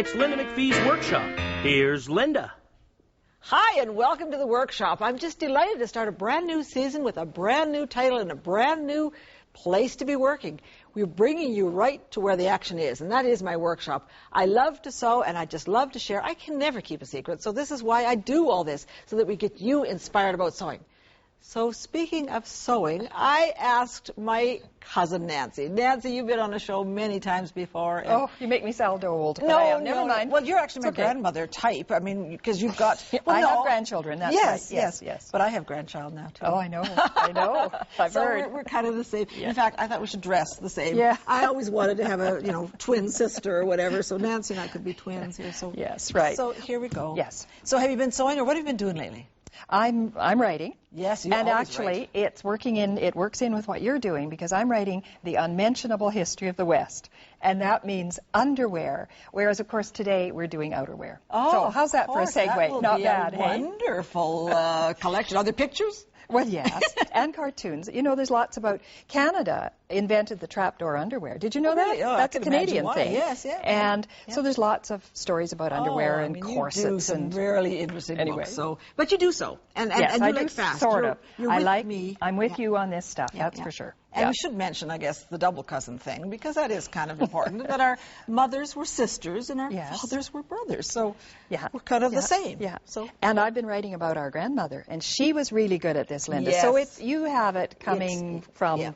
It's Linda MacPhee's workshop. Here's Linda. Hi, and welcome to the workshop. I'm just delighted to start a brand new season with a brand new title and a brand new place to be working. We're bringing you right to where the action is, and that is my workshop. I love to sew, and I just love to share. I can never keep a secret, so this is why I do all this, so that we get you inspired about sewing. So speaking of sewing, I asked my cousin Nancy. Nancy, you've been on a show many times before. Oh, you make me sound old. No, never mind. Well, you're actually my grandmother type. I mean, because you've got... Well, I have grandchildren, that's right. Yes. But I have grandchild now, too. Oh, I know. I've heard. We're kind of the same. Yeah. In fact, I thought we should dress the same. Yeah. I always wanted to have a, twin sister or whatever, so Nancy and I could be twins here. So yes, right. So here we go. Yes. So have you been sewing, or what have you been doing lately? I'm writing. Yes, you and always actually, write. it works in with what you're doing, because I'm writing the unmentionable history of the West, and that means underwear. Whereas, of course, today we're doing outerwear. Oh, so how's that for a segue? That will Not be bad, a hey? wonderful collection. Are there pictures? Well, yes, and cartoons. You know, there's lots about Canada invented the trapdoor underwear. Did you know that? Really? Oh, that's a Canadian thing. Yes, yeah. And so there's lots of stories about underwear and corsets. You do some really interesting books. So, but you do so, and yes, you I like do fast. Sort of. You're with me. I'm with you on this stuff. That's for sure. And we should mention, I guess, the double cousin thing, because that is kind of important, that our mothers were sisters and our fathers were brothers. So we're kind of the same. Yeah. And I've been writing about our grandmother, and she was really good at this, Linda. Yes. So you have it coming from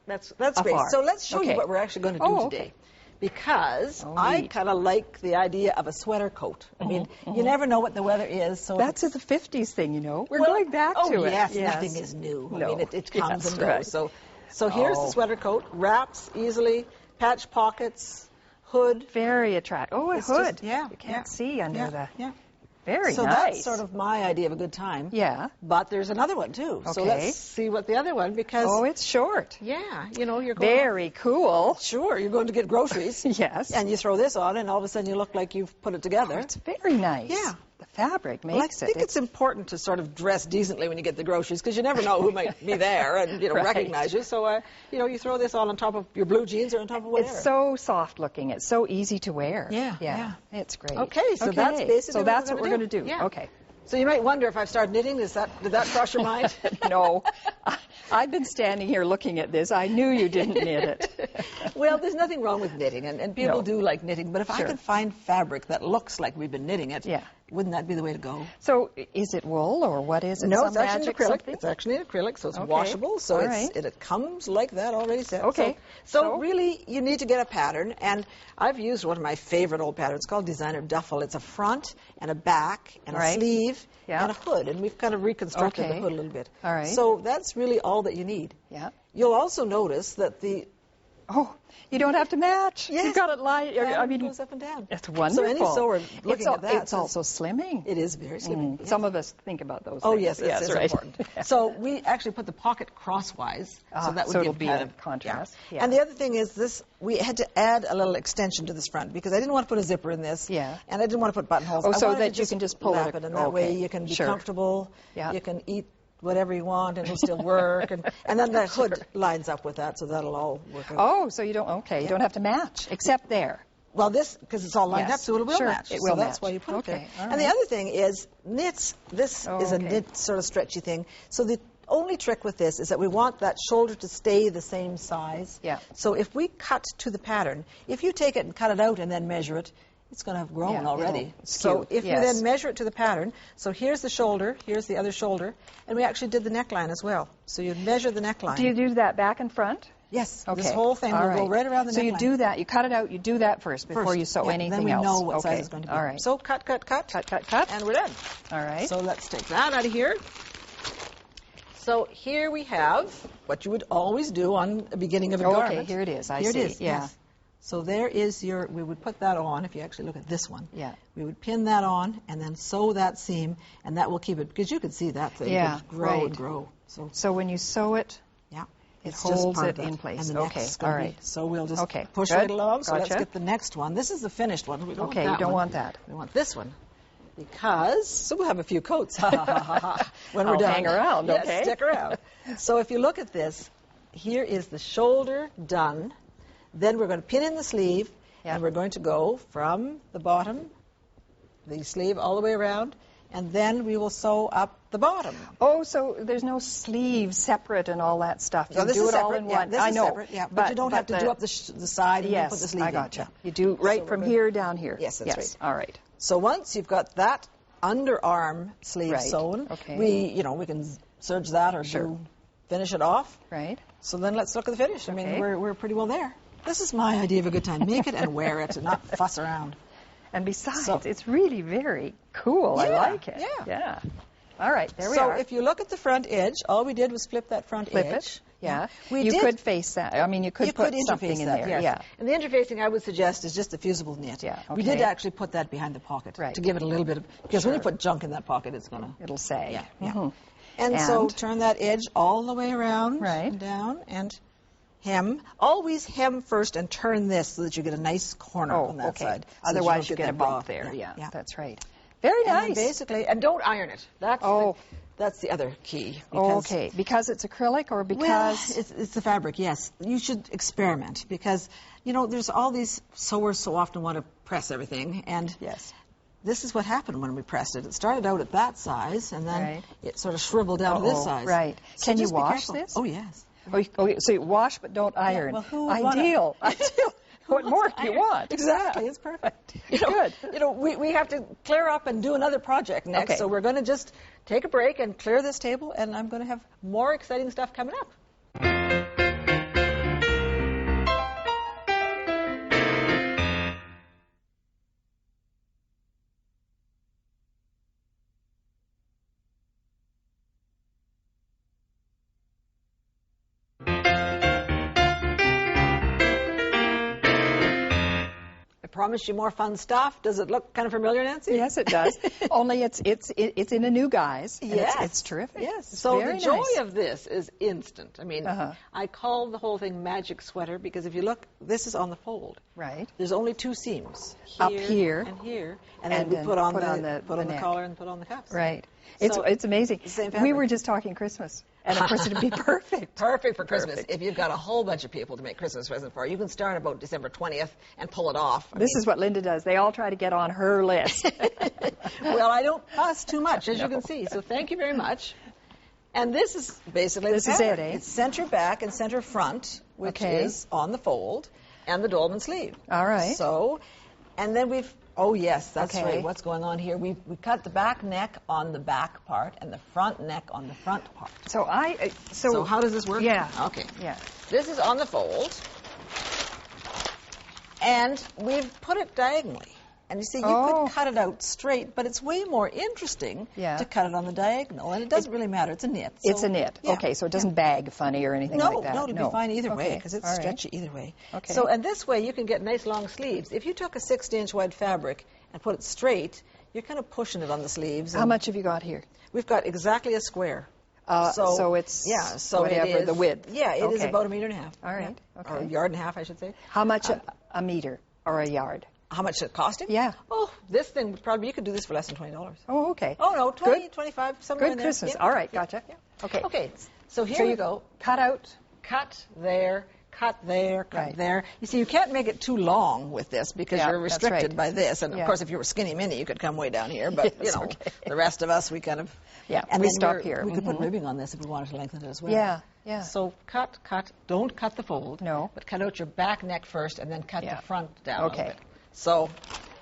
That's great. afar. So let's show you what we're actually going to do today. Because I kind of like the idea of a sweater coat. I mean, you never know what the weather is. So that's a 50s thing, you know. We're going back to it. Yes, nothing is new. No. I mean, it comes and goes. Right. So here's the sweater coat. Wraps easily, patch pockets, hood. Very attractive. Oh, a hood. You can't see under the... Yeah. Very so nice. So that's sort of my idea of a good time. Yeah. But there's another one, too. Okay. So let's see what the other one, because... Oh, it's short. Yeah. You're going... Very cool. Sure. You're going to get groceries. Yes. And you throw this on, and all of a sudden you look like you've put it together. Oh, it's very nice. Yeah. The fabric makes I think it's important to sort of dress decently when you get the groceries, because you never know who might be there and recognize you. So you throw this on top of your blue jeans or on top of whatever. It's so soft looking. It's so easy to wear. Yeah. It's great. Okay, so that's basically what we're going to do. Yeah. Okay. So you might wonder if I've started knitting. Did that cross your mind? No. I've been standing here looking at this. I knew you didn't knit it. Well, there's nothing wrong with knitting, and people do like knitting. But if I could find fabric that looks like we've been knitting it, wouldn't that be the way to go? So is it wool, or what is it? No, it's actually acrylic. Something? It's actually acrylic, so it's washable. So it comes like that already set. Okay. So really, you need to get a pattern, and I've used one of my favorite old patterns called Designer Duffel. It's a front and a back and a sleeve and a hood, and we've kind of reconstructed the hood a little bit. All right. So that's really all that you need. Yeah. You'll also notice that the... Oh, you don't have to match. Yes. You've got it lined. It goes up and down. It's wonderful. So any sewer looking at that... It's also slimming. It is very slimming. Yes. Some of us think about those things. Oh, yes, it's right. important. So we actually put the pocket crosswise, so that would it'll be a contrast. Yeah. And the other thing is this, we had to add a little extension to this front, because I didn't want to put a zipper in this, and I didn't want to put buttonholes. Oh, so that you can just pull it. And that way you can be comfortable, you can eat whatever you want, and it'll still work, and then the hood lines up with that, so that'll all work out. Oh, so you don't have to match, except there. Well, this, because it's all lined up, so it will match. It will match. That's why you put it there. And the other thing is knits. This is a knit sort of stretchy thing. So the only trick with this is that we want that shoulder to stay the same size. Yeah. So if we cut to the pattern, if you take it and cut it out and then measure it, it's going to have grown already. So if you then measure it to the pattern, so here's the shoulder, here's the other shoulder, and we actually did the neckline as well. So you measure the neckline. Do you do that back and front? Yes. Okay. This whole thing will go right around the neckline. So you do that, you cut it out, you do that first before you sew anything else. Then we know what size it's going to be. All right. So cut. And we're done. All right. So let's take that out of here. So here we have what you would always do on the beginning of a garment. Okay, here it is. I see. Here it is, yes. So there is we would put that on, if you actually look at this one. Yeah. We would pin that on and then sew that seam, and that will keep it, because you can see that thing would grow and grow. So when you sew it, it holds it in place. And the all right. So we'll just push Good. right along. So Gotcha. let's get the next one. This is the finished one. We don't want that you don't one. want that. We want this one. Because we'll have a few coats when we're done. Hang around, yes, okay? Stick around. So if you look at this, here is the shoulder done. Then we're going to pin in the sleeve, Yeah. And we're going to go from the bottom, the sleeve, all the way around, and then we will sew up the bottom. Oh, so there's no sleeve separate and all that stuff. You No, this do is it all separate. in Yeah, one. this I is know. separate, yeah, but you don't have to do up the side and then put the Yes, sleeve I in. gotcha. Yeah. You do right So from we're here down here. Yes, that's yes. right. All right. So once you've got that underarm sleeve Right. sewn, Okay. we can serge that or Sure. finish it off. Right. So then let's look at the finish. I mean, Okay. we're pretty well there. This is my idea of a good time. Make it and wear it and not fuss around. And besides, So- it's really very cool. I Yeah, like it. yeah. All right, there we So are. if you look at the front edge, all we did was flip that front Flip edge. it. Yeah. We you did- could face that. I mean, you could put something interface in that, there. yes. Yeah. And the interfacing I would suggest is just a fusible knit. Yeah, We did okay. actually put that behind the pocket Right. to give it a little bit of, because when you Sure. put junk in that pocket, it's going to, It'll say. yeah, yeah. Mhm. And so And? turn that edge all the way around Right. and down and hem. Always hem first and turn this so that you get a nice corner Oh, on that okay. side. So that Otherwise, you don't get a that bump raw. there. Yeah, yeah. that's right. Very And then nice. basically, and don't iron it. That's the other key. Okay, because it's acrylic or Well, because... it's the fabric, yes. You should experiment because, there's all these sewers so often want to press everything. And Yes. this is what happened when we pressed it. It started out at that size and then Right. it sort of shriveled down to this Uh-oh, size. right. So Can you just be wash careful. this? Oh, yes. Oh, so you wash but don't iron. well, who would Ideal. wanna- Ideal. What more do you want? Exactly, it's perfect. Good. We have to clear up and do another project next, Okay. so we're going to just take a break and clear this table, and I'm going to have more exciting stuff coming up. Promise you more fun stuff. Does it look kind of familiar, Nancy? Yes, it does. Only it's in a new guise. and Yes. It's terrific. Yes. It's So very the joy nice. of this is instant. I mean, I call the whole thing magic sweater because if you look, this is on the fold. Right. There's only two seams. Up here. And here. And then we then put on put the, on the neck. collar and put on the cuffs. Right. So, It's amazing. the same We fabric. were just talking Christmas. And of course it'd be perfect. Perfect for Christmas. Perfect. If you've got a whole bunch of people to make Christmas presents for, you can start about December 20th and pull it off. This is what Linda does. They all try to get on her list. Well, I don't fuss too much, as you can see. So thank you very much. And this is basically This the is pattern. it, eh? It's center back and center front, which Okay. is on the fold, and the dolman sleeve. All right. So, and then oh yes, that's Okay. right. What's going on here? We cut the back neck on the back part and the front neck on the front part. So how does this work? Yeah. Okay. Yeah. This is on the fold, and we've put it diagonally. And you see, you Oh. could cut it out straight, but it's way more interesting Yeah. to cut it on the diagonal. And it doesn't really matter. It's a knit. It's so- a knit. yeah. Okay, so it doesn't bag funny or anything No, like that. no, it'll be fine either way Okay, because it's all right. stretchy either way. Okay. So, and this way you can get nice long sleeves. If you took a 60-inch wide fabric and put it straight, you're kind of pushing it on the sleeves. How and much have you got here? We've got exactly a square. So it's so whatever it is, the width. Yeah, it is Okay. about 1.5 meters. All right, Yeah. okay. Or a yard and a half, I should say. How much a meter or a yard? How much it costing? Yeah. Oh, this thing probably you could do this for less than $20. Oh, okay. Oh no, 20, Good. 25, somewhere Good in there. Christmas. Yeah. All right, Yeah. gotcha. Yeah. Okay. Okay. So here So we you go. cut out. Cut there, cut there, cut Right. there. You see, you can't make it too long with this because Yeah, you're that's restricted right. by this. And Yeah. of course, if you were skinny mini, you could come way down here. But Yes, you know, okay. the rest of us, we kind of We then stop we're- here. We could put Mhm. ribbing on this if we wanted to lengthen it as well. Yeah, yeah. So cut. Don't cut the fold. No. But cut out your back neck first, and then cut Yeah. the front down. Okay. A little bit. So,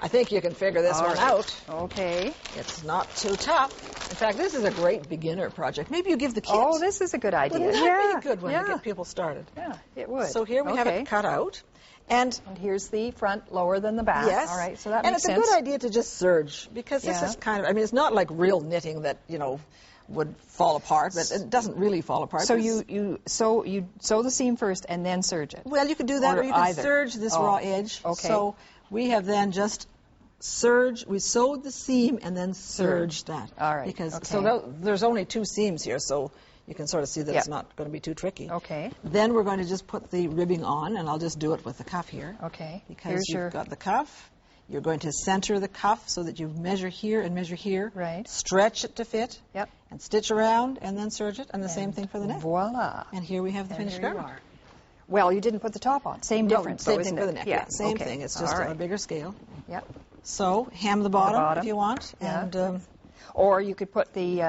I think you can figure this All one right. out. Okay. It's not too tough. In fact, this is a great beginner project. Maybe you give the kids. Oh, this is a good idea. Wouldn't that yeah. be a good one yeah. to get people started? Yeah, it would. So here we have Okay. it cut out. And And here's the front lower than the back. yes. All right, so that and makes it's sense. a good idea to just serge because this Yeah. is kind of, I mean, it's not like real knitting that, would fall apart, but it doesn't really fall apart. So This- you sew the seam first and then serge it. Well, you could do that, or you can either. serge this Oh, raw edge. okay. So we have then just we sewed the seam and then serged that. All right, Because okay. so there's only two seams here, so you can sort of see that it's Yeah. not going to be too tricky. Okay. Then we're going to just put the ribbing on, and I'll just do it with the cuff here. Okay. Because Here's you've your got the cuff. You're going to center the cuff so that you measure here and measure here. Right. Stretch it to fit. Yep. And stitch around and then serge it. And the same thing for the neck. Voila. And here we have the And finished here you garment. are. Well, you didn't put the top on. Same difference, same though, thing isn't for the it? neck. Yeah, Same okay. thing. It's just All on a right. bigger scale. Yep. So hem the bottom, if you want, Yeah. and Or you could put the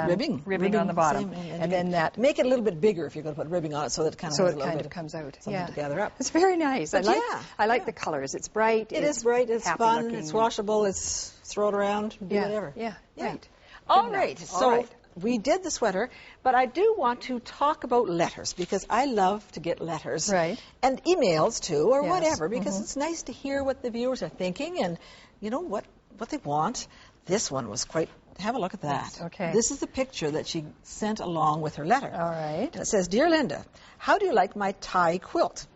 ribbing on the bottom, same, and then that, make it a little bit bigger if you're going to put ribbing on it, so that it kind of so has it a little kind bit of comes out. something to gather up. It's very nice. But I like the colors. It's bright. It is bright. It's happy fun. looking. It's washable. It's throw it around. Do whatever. Yeah. Right. All Good right. enough. So All right. we did the sweater, but I do want to talk about letters because I love to get letters. Right. And emails too, or Yes. whatever, because it's nice to hear what the viewers are thinking and, you know, what they want. This one was quite. Have a look at that. Yes, okay. This is the picture that she sent along with her letter. All right. And it says, "Dear Linda, how do you like my tie quilt?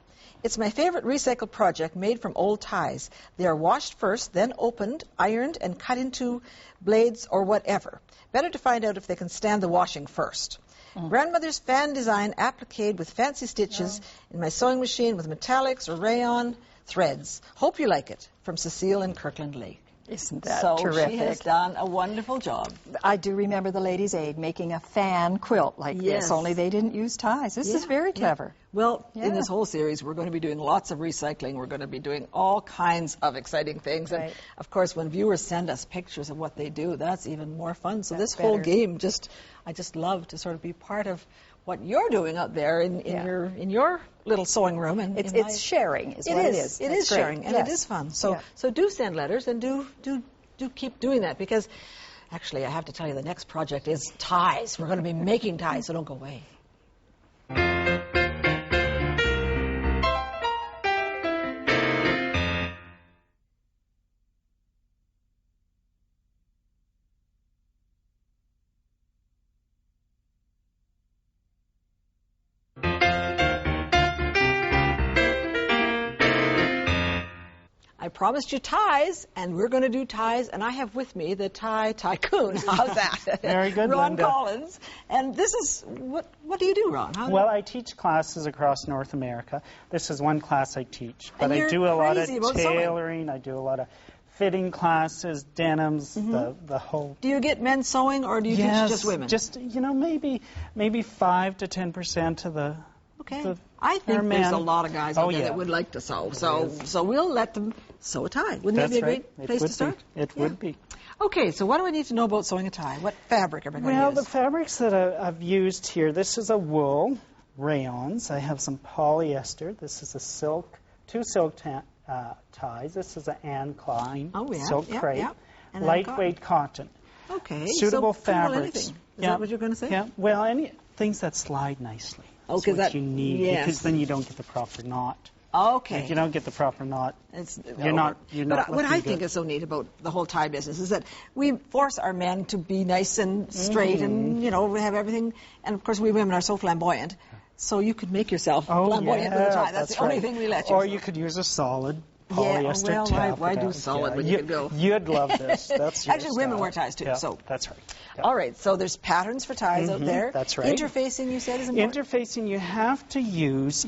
It's my favorite recycled project made from old ties. They are washed first, then opened, ironed, and cut into blades or whatever. Better to find out if they can stand the washing first. Grandmother's fan design appliqued with fancy stitches in my sewing machine with metallics or rayon threads. Hope you like it." From Cecile in Kirkland Lake. Isn't that So terrific? she has done a wonderful job. I do remember the Ladies' Aid making a fan quilt like Yes. this, only they didn't use ties. This is very clever. Well, in Yeah. this whole series, we're going to be doing lots of recycling. We're going to be doing all kinds of exciting things. And, Right. of course, when viewers send us pictures of what they do, that's even more fun. So That's this whole better. game, I just love to sort of be part of what you're doing out there in your little sewing room. And in my- It's sharing is what it is. It That's is great. sharing, and Yes. it is fun. So Yeah. so do send letters and do keep doing that, because actually I have to tell you the next project is ties. We're going to be making ties, so don't go away. I promised you ties, and we're going to do ties, and I have with me the tie tycoon. How's that? Very good, Ron Linda. Collins. And this is, what do you do, Ron? Well, I teach classes across North America. This is one class I teach. But And I you're do a lot of crazy about sewing. tailoring. I do a lot of fitting classes, denims, the whole. Do you get men sewing, or do you teach just women? Just, maybe 5 to 10% of the. Okay. I think are there's a men. lot of guys out Oh, there yeah. that would like to sew. So we'll let them sew a tie. Wouldn't that That's be a right. great place to start? It would be. Okay, so what do I need to know about sewing a tie? What fabric am I going to Well, use? the fabrics that I've used here, this is a wool, rayons. I have some polyester. This is a silk, two silk ties. This is an Anne Klein silk crepe. Yeah. And Lightweight cotton. Okay. Suitable so pretty well fabrics. anything. Is that what you're going to say? Yeah. Well, any things that slide nicely. Oh, is 'cause what that- you need, yes. because then you don't get the proper knot. Okay. If you don't get the proper knot, You're not But what I looking think good. is so neat about the whole tie business is that we force our men to be nice and straight and, we have everything. And, of course, we women are so flamboyant. So you could make yourself flamboyant with a tie. That's the only right. thing we let you. Or you could use a solid polyester well, tap. why it do out. solid when you could go? You'd love this. That's your Actually, women style. wear ties too, Yeah, so. that's right. Yeah. All right, so there's patterns for ties out there. that's right. Interfacing, you said, is important. Interfacing, you have to use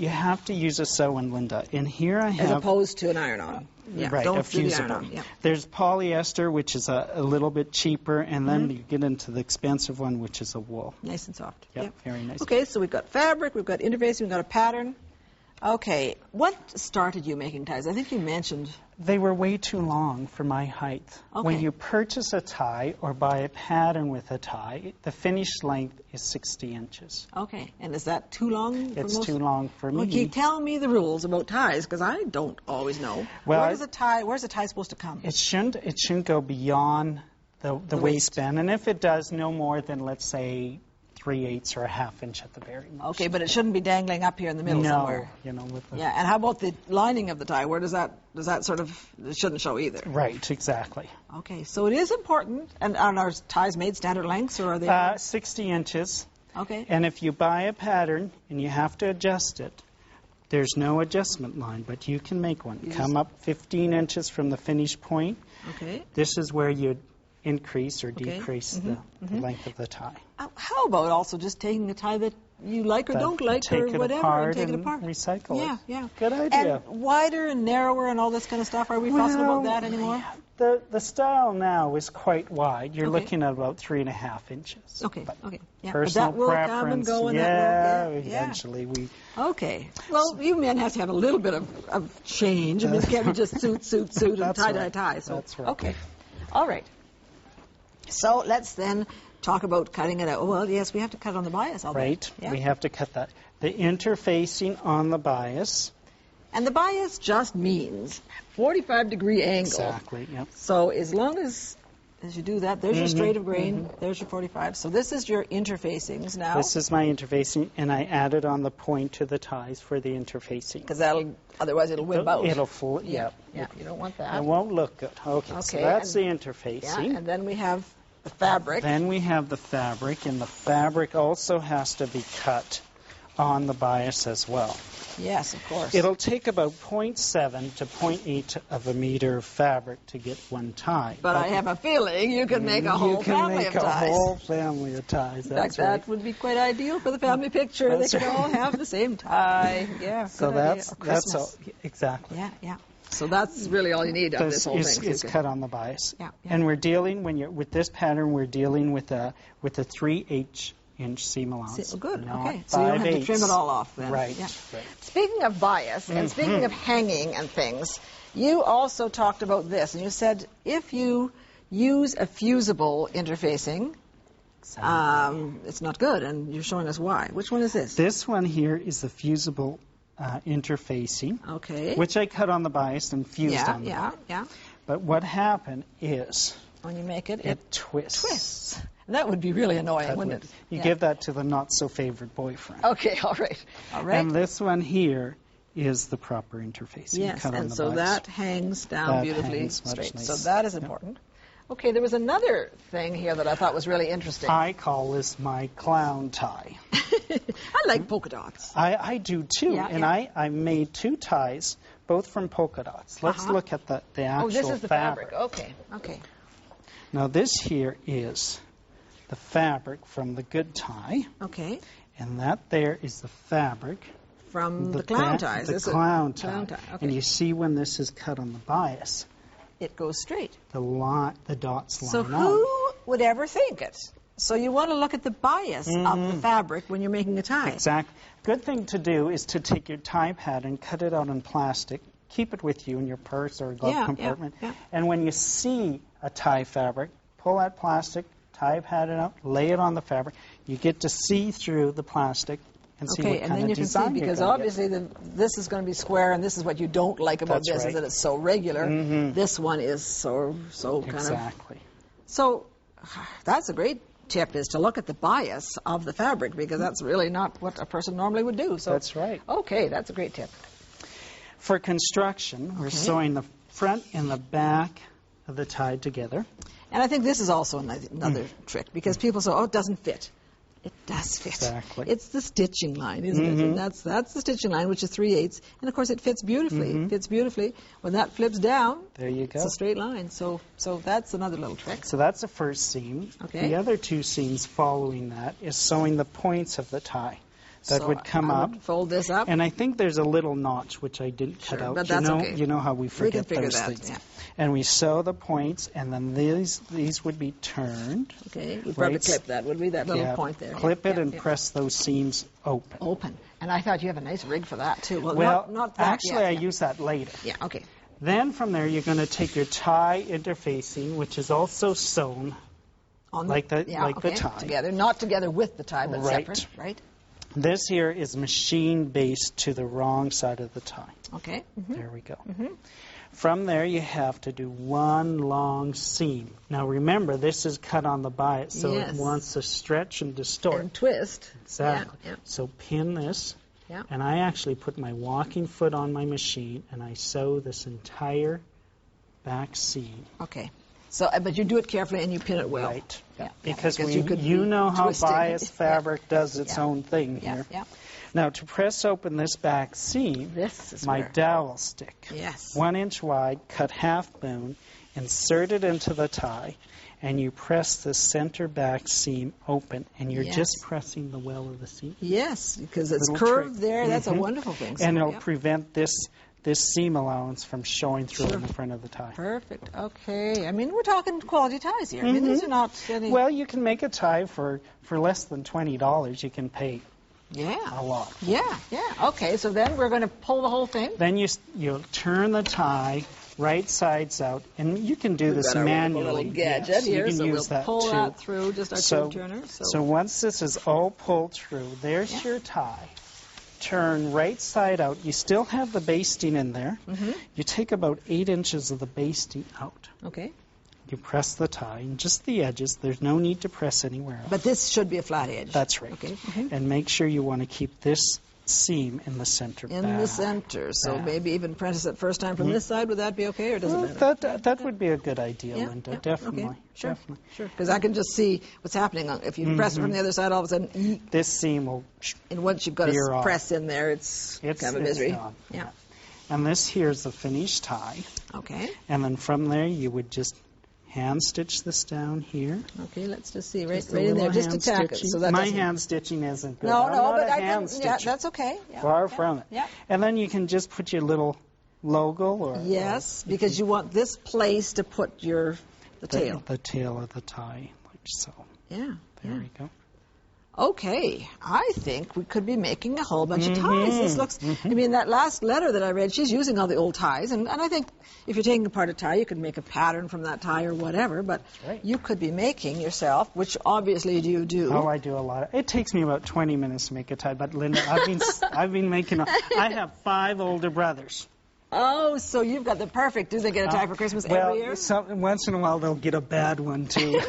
a sew-in, Linda. And here I have As opposed to an iron-on. Yeah, right, don't a do the fusible. iron-on. Yeah. There's polyester, which is a little bit cheaper, and then you get into the expensive one, which is a wool. Nice and soft. Yep, very nice. Okay, so we've got fabric, we've got interfacing, we've got a pattern. Okay, what started you making ties? I think you mentioned. They were way too long for my height. Okay. When you purchase a tie or buy a pattern with a tie, the finished length is 60 inches. Okay, and is that too long? For It's most? too long for me. Okay, tell me the rules about ties, because I don't always know. Well, Where's the tie supposed to come? It shouldn't go beyond the waist. waistband, and if it does, no more than, let's say, 3/8 or a half inch at the very most. Okay, but it shouldn't be dangling up here in the middle no, somewhere. with the Yeah, and how about the lining of the tie? Where does that sort of, it shouldn't show either. right, exactly. Okay, so it is important. And are our ties made standard lengths, or are they? 60 inches, Okay. and if you buy a pattern and you have to adjust it, there's no adjustment line, but you can make one. Come up 15 inches from the finish point. Okay. This is where you increase or Okay. decrease the length of the tie. How about also just taking a tie that you like or That- don't like take or it whatever apart and take it and apart? recycle it. Yeah, yeah. Good idea. And wider and narrower and all this kind of stuff. Are we fussing about that anymore? The style now is quite wide. You're Okay. looking at about 3.5 inches. Okay, But okay. Yeah. But personal that will come and preference, go and yeah, that will, yeah. eventually we. Okay. Well, you men have to have a little bit of change. I mean, it can't be just suit, and That's tie, right. tie. So, That's right. Okay. All right. So let's then talk about cutting it out. Well, yes, we have to cut on the bias. Right. Yeah. We have to cut that. The interfacing on the bias. And the bias just means 45-degree angle. Exactly. Yep. So as long as you do that, there's your straight of grain, there's your 45. So this is your interfacings now. This is my interfacing, and I added on the point to the ties for the interfacing. Because otherwise it'll wimp out. It'll fall. Yeah, Yep. you don't want that. It won't look good. Okay. So Okay, that's the Yeah, interfacing. and then we have the fabric. Then we have the fabric, and the fabric also has to be cut on the bias as well. Yes, of course. It'll take about 0.7 to 0.8 of a meter of fabric to get one tie. But I have a feeling you can make a whole family You of can make ties. a whole family of ties. In That's fact, right. that would be quite ideal for the family picture. That's They could right. all have the same tie. Yeah, So good idea. that's Or that's all, Christmas. exactly. Yeah. So that's really all you need of this whole thing. Is cut on the bias. Yeah. And we're dealing with this pattern. We're dealing with a 3/8 inch seam allowance. Oh, good. not Okay. So you don't have to 5/8. trim it all off then. Right. Yeah. Right. Speaking of bias and speaking of hanging and things, you also talked about this, and you said if you use a fusible interfacing, it's not good, and you're showing us why. Which one is this? This one here is the fusible interfacing, Okay. which I cut on the bias and fused on the bias. Yeah. But what happened is When you make it, it twists. twists. That would be really annoying, That wouldn't would- it? You Yeah. give that to the not-so-favored boyfriend. Okay, all right. All right. And this one here is the proper interfacing. Yes, cut on and the so bias. that hangs down That beautifully hangs much straight. nice. So that is important. Okay, there was another thing here that I thought was really interesting. I call this my clown tie. I like polka dots. I do too, Yeah, and yeah. I made 2 ties, both from polka dots. Let's Uh-huh. look at the actual Oh, this is the fabric. Okay. Now this here is the fabric from the good tie, Okay. and that there is the fabric. From the clown ties. The This is- clown tie. Clown tie. Okay. And you see when this is cut on the bias, It goes straight. the dots line So up. who would ever think it? So you want to look at the bias of the fabric when you're making a tie. Exactly. Good thing to do is to take your tie pattern, cut it out in plastic, keep it with you in your purse or glove compartment, yeah. and when you see a tie fabric, pull that plastic, tie pattern out, lay it on the fabric. You get to see through the plastic and see Okay, what and kind then of you can see, design you're because gonna obviously this is going to be square, and this is what you don't like about That's this, is right. that it's so regular. This one is so kind of... Exactly. So that's a great tip, is to look at the bias of the fabric, because that's really not what a person normally would do. So That's right. Okay, that's a great tip. For construction, we're sewing the front and the back of the tie together. And I think this is also another trick, because people say, oh, it doesn't fit. It does fit. Exactly. It's the stitching line, isn't it? And that's the stitching line, which is 3/8. And, of course, it fits beautifully. It fits beautifully. When that flips down, There you go. it's a straight line. So that's another little trick. So that's the first seam. Okay. The other 2 seams following that is sewing the points of the tie. That So would come I up. would fold this up. And I think there's a little notch which I didn't cut Sure, out. but that's okay. You know how we forget can figure those that, things. yeah. And we sew the points, and then these would be turned. Okay, we'd probably Right. clip that, would we? That little Yeah, point there. Clip Yeah, it and yeah. press those seams open. Open. And I thought you have a nice rig for that, too. Well, not that actually, yet. I use that later. Yeah, okay. Then from there, you're going to take your tie interfacing, which is also sewn. On Like the okay, tie. Together, not together with the tie, but Right. separate, right? This here is machine based to the wrong side of the tie. Okay. There we go. From there, you have to do one long seam. Now, remember, this is cut on the bias, so Yes. it wants to stretch and distort. And twist. Exactly. Yeah, So pin this, yeah. and I actually put my walking foot on my machine, and I sew this entire back seam. Okay. So, but you do it carefully and you pin it well. Right. Yeah, Because you could you be know how twisting it. bias fabric does its Yeah. own thing Yeah, here. yeah. Now, to press open this back seam, This is my where- dowel stick, Yes. 1 inch wide, cut half moon, insert it into the tie, and you press the center back seam open, and you're Yes. just pressing the well of the seam. Yes, because it's Little curved trick. there. That's a wonderful thing. And So, it'll yeah. prevent this this seam allowance from showing through in the front of the tie. Perfect. Okay. I mean, we're talking quality ties here. I mean, these are not any... Well, you can make a tie for less than $20. You can pay a lot. Yeah. Okay, so then we're going to pull the whole thing. Then you'll turn the tie right sides out, and you can do this manually. We've got a little gadget here, so we'll pull that through, just our two turners. So once this is all pulled through, there's your tie. Turn right side out. You still have the basting in there. You take about 8 inches of the basting out. Okay. You press the tie, and just the edges. There's no need to press anywhere else. But this should be a flat edge. That's right. Okay. And make sure you want to keep this seam in the center. In the center. So maybe even press it first time from this side. Would that be okay, or does it matter? That would be a good idea, Linda. Definitely. Okay. Sure. Definitely. Sure. Because I can just see what's happening. If you press it from the other side, all of a sudden, this seam will. And once you've got to press in there, it's kind of a misery. Yeah. And this here's the finished tie. Okay. And then from there, you would just hand stitch this down here. Okay, let's just see right in there, just to tack it. So that my hand stitching isn't good. No, but I can. Yeah, that's okay. Yeah, Far from it. Yeah. And then you can just put your little logo or because you want this place to put the tail. The tail of the tie, like so. Yeah. There we go. Okay, I think we could be making a whole bunch of ties. This looks, I mean, that last letter that I read, she's using all the old ties, and I think if you're taking apart a tie, you could make a pattern from that tie or whatever, but you could be making yourself, which obviously you do. Oh, I do a lot. It takes me about 20 minutes to make a tie, but Linda, I've been making, I have 5 older brothers. Oh, so you've got the perfect. Do they get a tie for Christmas every year? Once in a while they'll get a bad one, too.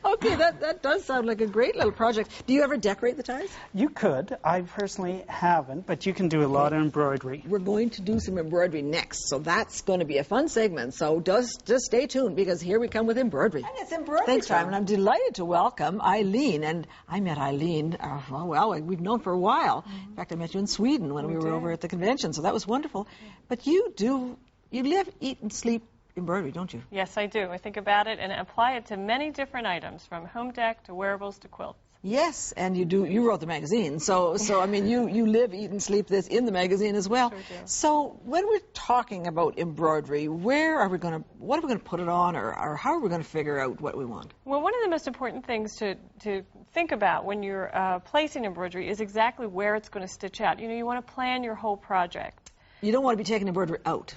Okay, that does sound like a great little project. Do you ever decorate the ties? You could. I personally haven't, but you can do a lot of embroidery. We're going to do some embroidery next, so that's going to be a fun segment. So just stay tuned, because here we come with embroidery. And it's embroidery. Thanks, Simon. I'm delighted to welcome Eileen. And I met Eileen, we've known for a while. In fact, I met you in Sweden when we were over at the convention, so that was wonderful. But you live, eat, and sleep embroidery, don't you? Yes, I do. I think about it and apply it to many different items, from home deck to wearables to quilts. Yes, and you wrote the magazine, so I mean, you live, eat, and sleep this in the magazine as well. Sure do. So when we're talking about embroidery, what are we going to put it on, or how are we going to figure out what we want? Well, one of the most important things to think about when you're placing embroidery is exactly where it's going to stitch out. You know, you want to plan your whole project. You don't want to be taking embroidery out.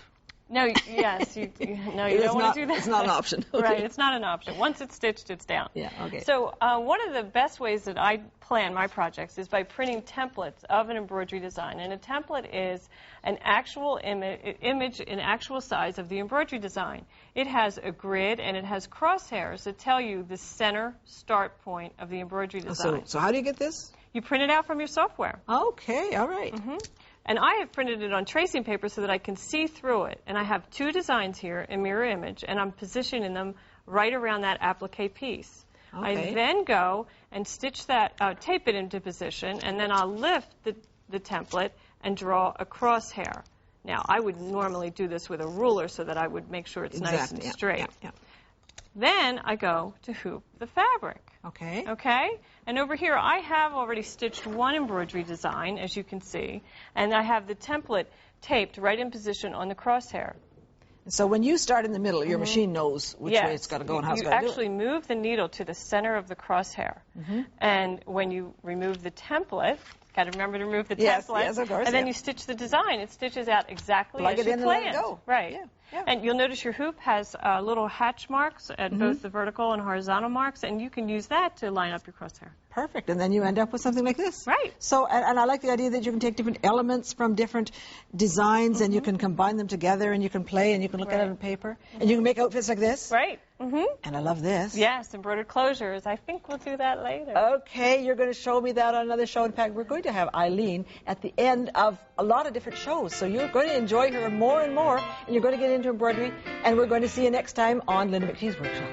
No, yes, you don't want to do that. It's not an option. Okay. Right, it's not an option. Once it's stitched, it's down. Yeah, okay. So one of the best ways that I plan my projects is by printing templates of an embroidery design. And a template is an actual image in actual size of the embroidery design. It has a grid and it has crosshairs that tell you the center start point of the embroidery design. So how do you get this? You print it out from your software. Okay, all right. And I have printed it on tracing paper so that I can see through it. And I have 2 designs here in mirror image, and I'm positioning them right around that applique piece. Okay. I then go and stitch that, tape it into position, and then I'll lift the template and draw a crosshair. Now, I would normally do this with a ruler so that I would make sure it's nice and straight. Yeah. Then I go to hoop the fabric. Okay. Okay? And over here, I have already stitched one embroidery design, as you can see, and I have the template taped right in position on the crosshair. So when you start in the middle, your machine knows which way it's got to go and how it's got to do it. You actually move the needle to the center of the crosshair. And when you remove the template, got to remember to remove the template. Yes, of course. And then you stitch the design. It stitches out exactly as you planned. Plug it in and let it go. Right. Yeah. And you'll notice your hoop has little hatch marks at both the vertical and horizontal marks, and you can use that to line up your crosshair. Perfect. And then you end up with something like this. Right. So, and I like the idea that you can take different elements from different designs and you can combine them together and you can play and you can look at it on paper and you can make outfits like this. Right. And I love this. Yes, embroidered closures. I think we'll do that later. Okay, you're going to show me that on another show. In fact, we're going to have Eileen at the end of a lot of different shows. So you're going to enjoy her more and more, and you're going to get into embroidery. And we're going to see you next time on Linda MacPhee's Workshop.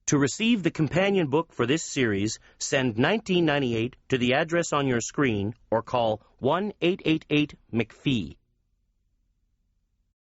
To receive the companion book for this series, send $19.98 to the address on your screen or call 1-888-MacPhee.